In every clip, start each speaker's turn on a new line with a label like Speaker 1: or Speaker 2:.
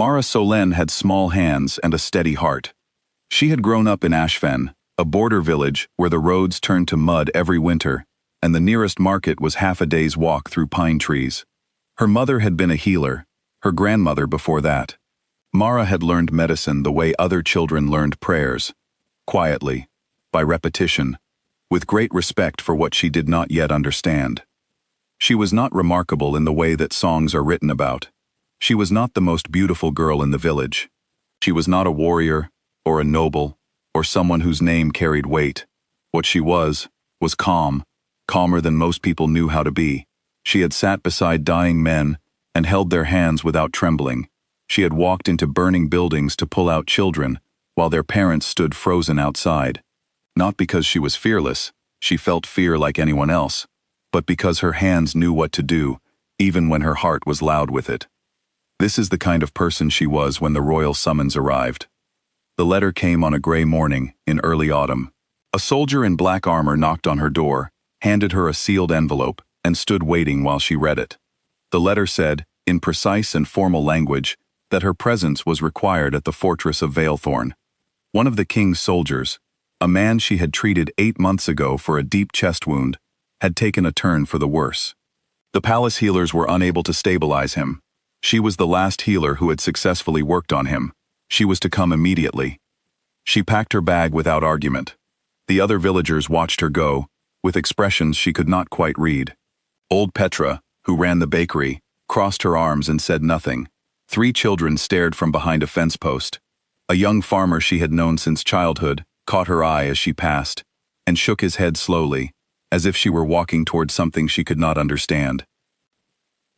Speaker 1: Mara Solen had small hands and a steady heart. She had grown up in Ashfven, a border village where the roads turned to mud every winter, and the nearest market was half a day's walk through pine trees. Her mother had been a healer, her grandmother before that. Mara had learned medicine the way other children learned prayers, quietly, by repetition, with great respect for what she did not yet understand. She was not remarkable in the way that songs are written about. She was not the most beautiful girl in the village. She was not a warrior, or a noble, or someone whose name carried weight. What she was calm, calmer than most people knew how to be. She had sat beside dying men and held their hands without trembling. She had walked into burning buildings to pull out children, while their parents stood frozen outside. Not because she was fearless, she felt fear like anyone else, but because her hands knew what to do, even when her heart was loud with it. This is the kind of person she was when the royal summons arrived. The letter came on a gray morning in early autumn. A soldier in black armor knocked on her door, handed her a sealed envelope, and stood waiting while she read it. The letter said, in precise and formal language, that her presence was required at the fortress of Vaelthorn. One of the king's soldiers, a man she had treated 8 months ago for a deep chest wound, had taken a turn for the worse. The palace healers were unable to stabilize him. She was the last healer who had successfully worked on him. She was to come immediately. She packed her bag without argument. The other villagers watched her go, with expressions she could not quite read. Old Petra, who ran the bakery, crossed her arms and said nothing. 3 children stared from behind a fence post. A young farmer she had known since childhood caught her eye as she passed, and shook his head slowly, as if she were walking toward something she could not understand.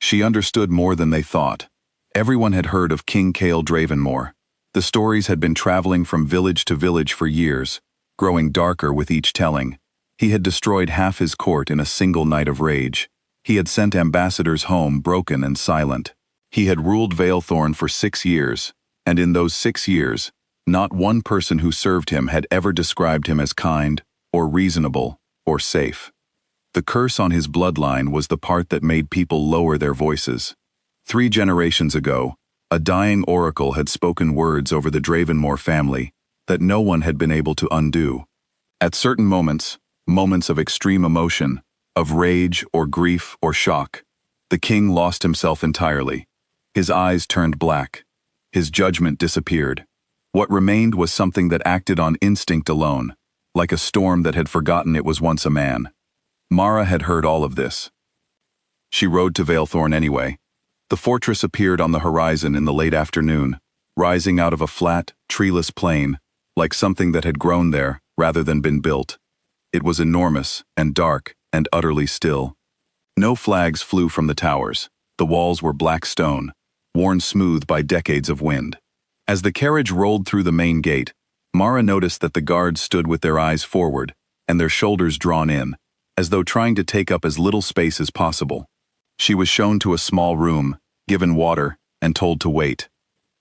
Speaker 1: She understood more than they thought. Everyone had heard of King Kael Dravenmoor. The stories had been traveling from village to village for years, growing darker with each telling. He had destroyed half his court in a single night of rage. He had sent ambassadors home broken and silent. He had ruled Vaelthorn for 6 years, and in those 6 years, not one person who served him had ever described him as kind, or reasonable, or safe. The curse on his bloodline was the part that made people lower their voices. 3 generations ago, a dying oracle had spoken words over the Dravenmoor family that no one had been able to undo. At certain moments, moments of extreme emotion, of rage or grief or shock, the king lost himself entirely. His eyes turned black. His judgment disappeared. What remained was something that acted on instinct alone, like a storm that had forgotten it was once a man. Mara had heard all of this. She rode to Vaelthorn anyway. The fortress appeared on the horizon in the late afternoon, rising out of a flat, treeless plain, like something that had grown there rather than been built. It was enormous and dark and utterly still. No flags flew from the towers. The walls were black stone, worn smooth by decades of wind. As the carriage rolled through the main gate, Mara noticed that the guards stood with their eyes forward and their shoulders drawn in, as though trying to take up as little space as possible. She was shown to a small room, given water, and told to wait.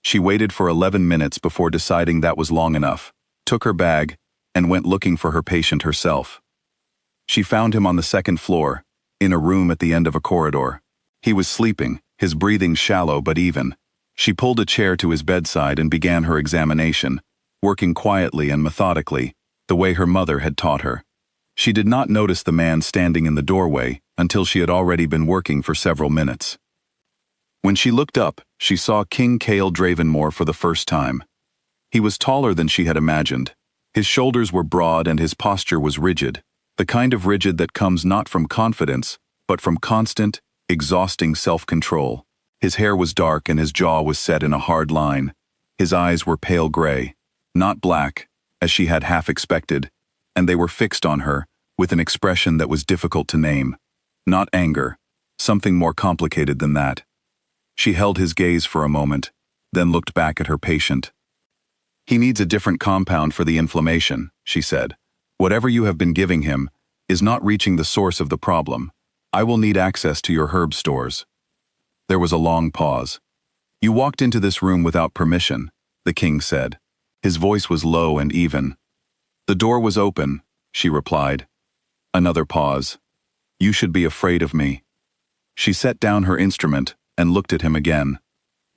Speaker 1: She waited for 11 minutes before deciding that was long enough, took her bag, and went looking for her patient herself. She found him on the 2nd floor, in a room at the end of a corridor. He was sleeping, his breathing shallow but even. She pulled a chair to his bedside and began her examination, working quietly and methodically, the way her mother had taught her. She did not notice the man standing in the doorway until she had already been working for several minutes. When she looked up, she saw King Kael Dravenmoor for the first time. He was taller than she had imagined. His shoulders were broad and his posture was rigid, the kind of rigid that comes not from confidence, but from constant, exhausting self-control. His hair was dark and his jaw was set in a hard line. His eyes were pale gray, not black, as she had half expected, and they were fixed on her with an expression that was difficult to name. Not anger, something more complicated than that. She held his gaze for a moment, then looked back at her patient. "He needs a different compound for the inflammation," she said. "Whatever you have been giving him is not reaching the source of the problem. I will need access to your herb stores." There was a long pause. "You walked into this room without permission," the king said. His voice was low and even. "The door was open," she replied. Another pause. "You should be afraid of me." She set down her instrument and looked at him again.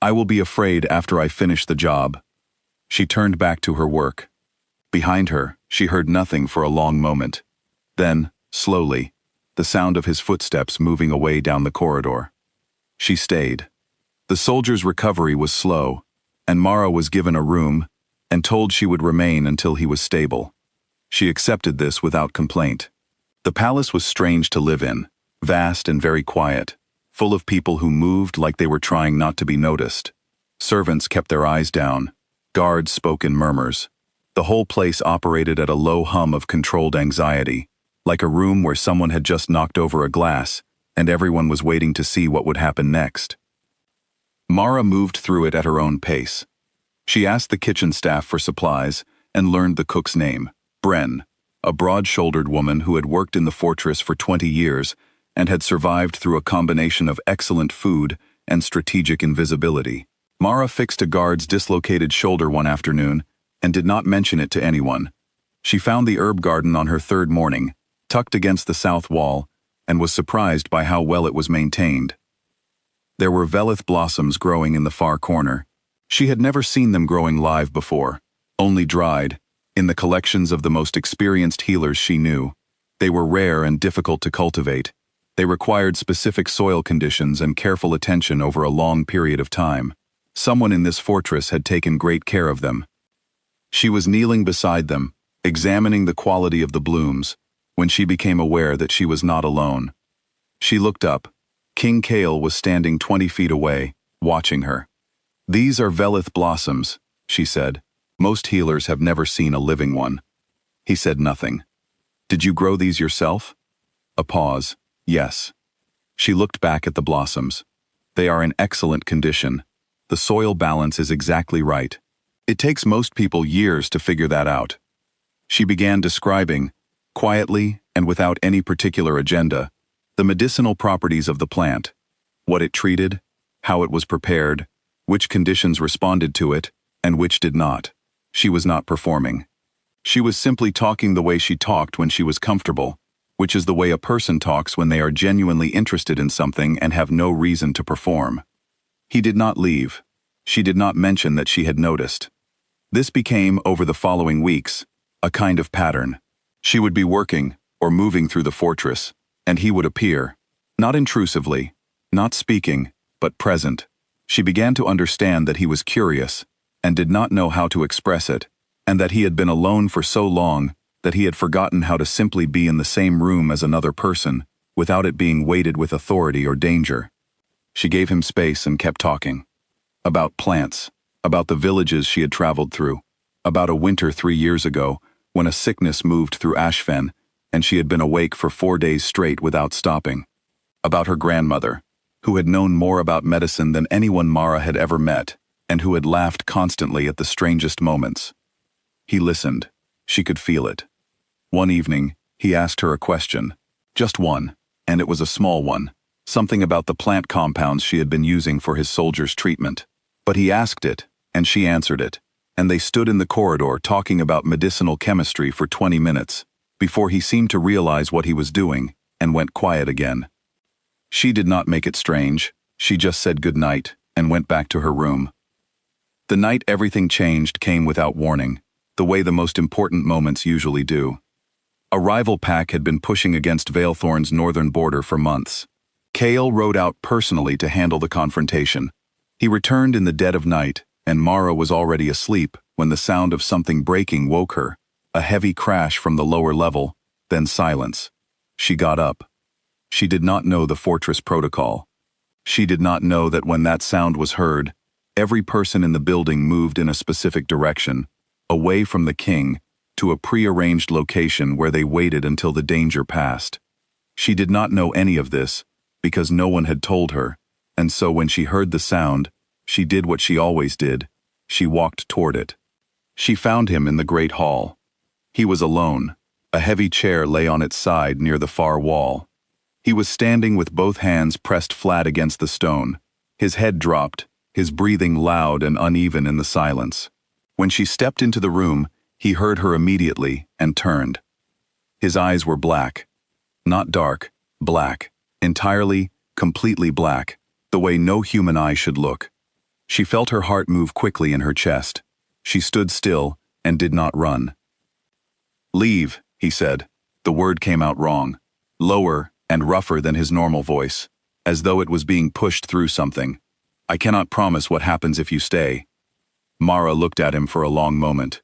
Speaker 1: I will be afraid after I finish the job. She turned back to her work. Behind her, she heard nothing for a long moment. Then, slowly, the sound of his footsteps moving away down the corridor. She stayed. The soldier's recovery was slow, and Mara was given a room and told she would remain until he was stable. She accepted this without complaint. The palace was strange to live in, vast and very quiet, full of people who moved like they were trying not to be noticed. Servants kept their eyes down. Guards spoke in murmurs. The whole place operated at a low hum of controlled anxiety, like a room where someone had just knocked over a glass, and everyone was waiting to see what would happen next. Mara moved through it at her own pace. She asked the kitchen staff for supplies and learned the cook's name, Bren, a broad-shouldered woman who had worked in the fortress for 20 years and had survived through a combination of excellent food and strategic invisibility. Mara fixed a guard's dislocated shoulder one afternoon and did not mention it to anyone. She found the herb garden on her third morning, tucked against the south wall, and was surprised by how well it was maintained. There were Vaelthorn blossoms growing in the far corner. She had never seen them growing live before, only dried, in the collections of the most experienced healers she knew. They were rare and difficult to cultivate. They required specific soil conditions and careful attention over a long period of time. Someone in this fortress had taken great care of them. She was kneeling beside them, examining the quality of the blooms, when she became aware that she was not alone. She looked up. King Kael was standing 20 feet away, watching her. "These are Vaelthorn blossoms," she said. "Most healers have never seen a living one." He said nothing. "Did you grow these yourself?" A pause. "Yes." She looked back at the blossoms. "They are in excellent condition. The soil balance is exactly right. It takes most people years to figure that out." She began describing, quietly and without any particular agenda, the medicinal properties of the plant, what it treated, how it was prepared, which conditions responded to it, and which did not. She was not performing. She was simply talking the way she talked when she was comfortable, which is the way a person talks when they are genuinely interested in something and have no reason to perform. He did not leave. She did not mention that she had noticed. This became, over the following weeks, a kind of pattern. She would be working or moving through the fortress, and he would appear, not intrusively, not speaking, but present. She began to understand that he was curious and did not know how to express it, and that he had been alone for so long that he had forgotten how to simply be in the same room as another person without it being weighted with authority or danger. She gave him space and kept talking. About plants, about the villages she had traveled through, about a winter 3 years ago when a sickness moved through Ashfven and she had been awake for 4 days straight without stopping. About her grandmother, who had known more about medicine than anyone Mara had ever met, and who had laughed constantly at the strangest moments. He listened. She could feel it. One evening, he asked her a question. Just one, and it was a small one. Something about the plant compounds she had been using for his soldiers' treatment. But he asked it, and she answered it, and they stood in the corridor talking about medicinal chemistry for 20 minutes, before he seemed to realize what he was doing, and went quiet again. She did not make it strange. She just said good night, and went back to her room. The night everything changed came without warning, the way the most important moments usually do. A rival pack had been pushing against Vaelthorn's northern border for months. Kael rode out personally to handle the confrontation. He returned in the dead of night, and Mara was already asleep when the sound of something breaking woke her, a heavy crash from the lower level, then silence. She got up. She did not know the fortress protocol. She did not know that when that sound was heard, every person in the building moved in a specific direction, away from the king, to a pre-arranged location where they waited until the danger passed. She did not know any of this, because no one had told her, and so when she heard the sound, she did what she always did. She walked toward it. She found him in the great hall. He was alone. A heavy chair lay on its side near the far wall. He was standing with both hands pressed flat against the stone, his head dropped, his breathing loud and uneven in the silence. When she stepped into the room, he heard her immediately and turned. His eyes were black. Not dark, black. Entirely, completely black, the way no human eye should look. She felt her heart move quickly in her chest. She stood still and did not run. "Leave," he said. The word came out wrong, lower and rougher than his normal voice, as though it was being pushed through something. "I cannot promise what happens if you stay." Mara looked at him for a long moment.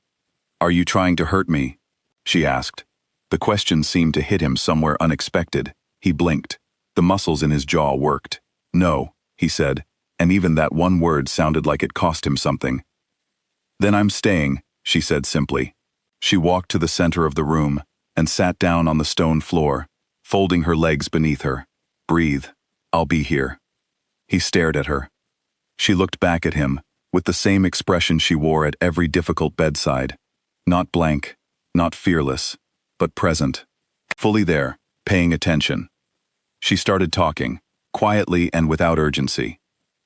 Speaker 1: "Are you trying to hurt me?" she asked. The question seemed to hit him somewhere unexpected. He blinked. The muscles in his jaw worked. "No," he said, and even that one word sounded like it cost him something. "Then I'm staying," she said simply. She walked to the center of the room and sat down on the stone floor, folding her legs beneath her. "Breathe. I'll be here." He stared at her. She looked back at him, with the same expression she wore at every difficult bedside. Not blank, not fearless, but present. Fully there, paying attention. She started talking, quietly and without urgency.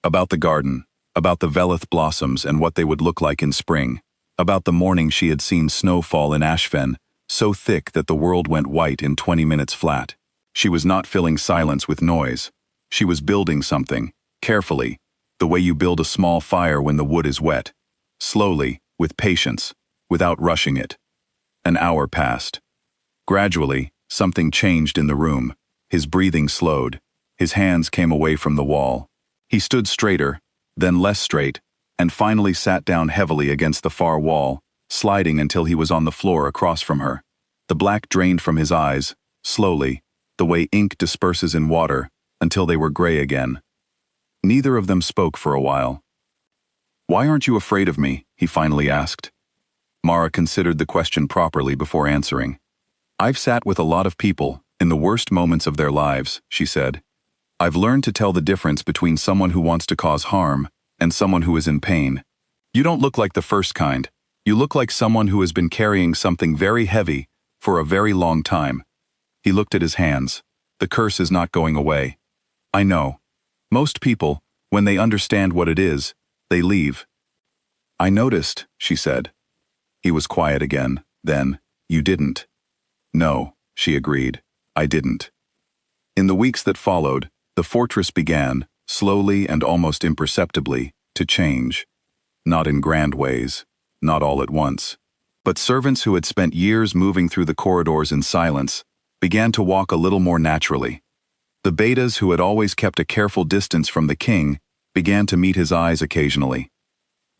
Speaker 1: About the garden, about the Vaelth blossoms and what they would look like in spring. About the morning she had seen snow fall in Ashfven, so thick that the world went white in 20 minutes flat. She was not filling silence with noise. She was building something, carefully, the way you build a small fire when the wood is wet. Slowly, with patience, without rushing it. An hour passed. Gradually, something changed in the room. His breathing slowed. His hands came away from the wall. He stood straighter, then less straight, and finally sat down heavily against the far wall, sliding until he was on the floor across from her. The black drained from his eyes, slowly, the way ink disperses in water, until they were gray again. Neither of them spoke for a while. "Why aren't you afraid of me?" he finally asked. Mara considered the question properly before answering. "I've sat with a lot of people, in the worst moments of their lives," she said. "I've learned to tell the difference between someone who wants to cause harm and someone who is in pain. You don't look like the first kind. You look like someone who has been carrying something very heavy for a very long time." He looked at his hands. "The curse is not going away." "I know. Most people, when they understand what it is, they leave." "I noticed," she said. He was quiet again. Then, "You didn't." "No," she agreed. "I didn't." In the weeks that followed, the fortress began, slowly and almost imperceptibly, to change. Not in grand ways, not all at once. But servants who had spent years moving through the corridors in silence began to walk a little more naturally. The betas who had always kept a careful distance from the king began to meet his eyes occasionally.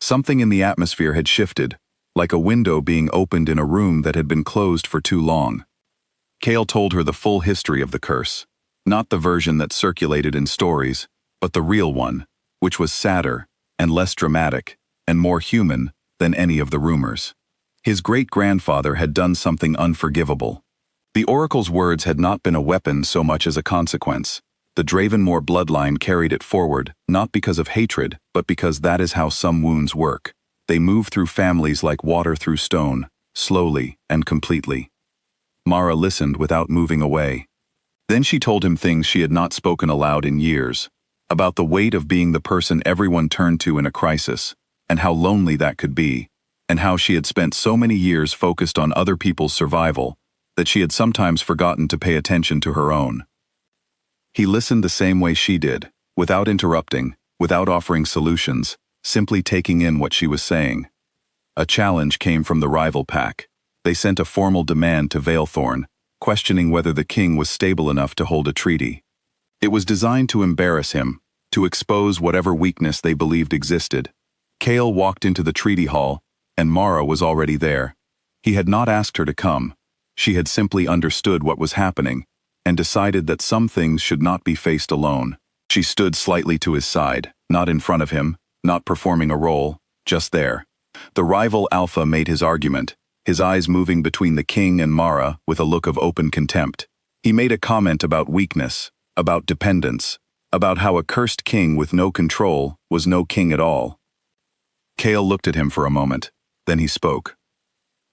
Speaker 1: Something in the atmosphere had shifted, like a window being opened in a room that had been closed for too long. Kael told her the full history of the curse, not the version that circulated in stories, but the real one, which was sadder and less dramatic and more human than any of the rumors. His great-grandfather had done something unforgivable. The oracle's words had not been a weapon so much as a consequence. The Dravenmoor bloodline carried it forward, not because of hatred, but because that is how some wounds work. They move through families like water through stone, slowly and completely. Mara listened without moving away. Then she told him things she had not spoken aloud in years, about the weight of being the person everyone turned to in a crisis, and how lonely that could be, and how she had spent so many years focused on other people's survival that she had sometimes forgotten to pay attention to her own. He listened the same way she did, without interrupting, without offering solutions, simply taking in what she was saying. A challenge came from the rival pack. They sent a formal demand to Vaelthorn, questioning whether the king was stable enough to hold a treaty. It was designed to embarrass him, to expose whatever weakness they believed existed. Kael walked into the treaty hall, and Mara was already there. He had not asked her to come. She had simply understood what was happening, and decided that some things should not be faced alone. She stood slightly to his side, not in front of him, not performing a role, just there. The rival alpha made his argument, his eyes moving between the king and Mara with a look of open contempt. He made a comment about weakness, about dependence, about how a cursed king with no control was no king at all. Kael looked at him for a moment, then he spoke.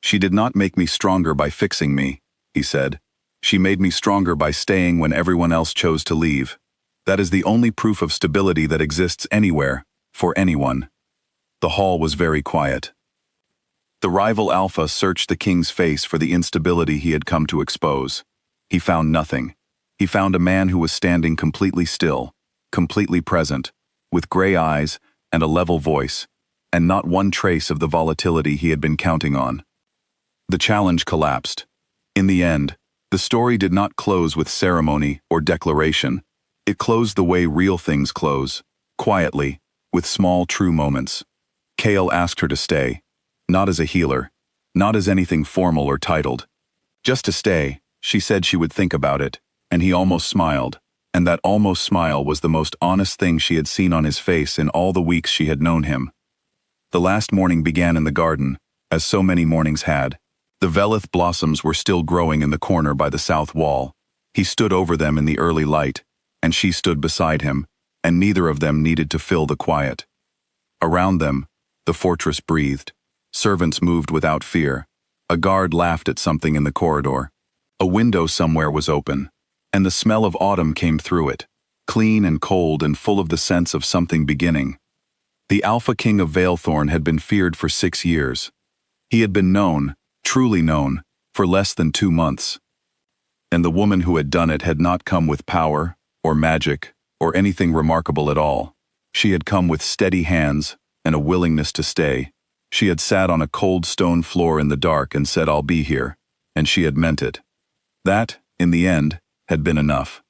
Speaker 1: "She did not make me stronger by fixing me," he said. "She made me stronger by staying when everyone else chose to leave. That is the only proof of stability that exists anywhere, for anyone." The hall was very quiet. The rival alpha searched the king's face for the instability he had come to expose. He found nothing. He found a man who was standing completely still, completely present, with gray eyes and a level voice, and not one trace of the volatility he had been counting on. The challenge collapsed. In the end, the story did not close with ceremony or declaration. It closed the way real things close, quietly, with small true moments. Kael asked her to stay, not as a healer, not as anything formal or titled. Just to stay. She said she would think about it, and he almost smiled, and that almost smile was the most honest thing she had seen on his face in all the weeks she had known him. The last morning began in the garden, as so many mornings had. The Vaelthorn blossoms were still growing in the corner by the south wall. He stood over them in the early light, and she stood beside him, and neither of them needed to fill the quiet. Around them, the fortress breathed. Servants moved without fear. A guard laughed at something in the corridor. A window somewhere was open, and the smell of autumn came through it, clean and cold and full of the sense of something beginning. The Alpha King of Vaelthorn had been feared for 6 years. He had been known, truly known, for less than 2 months. And the woman who had done it had not come with power, or magic, or anything remarkable at all. She had come with steady hands and a willingness to stay. She had sat on a cold stone floor in the dark and said, "I'll be here," and she had meant it. That, in the end, had been enough.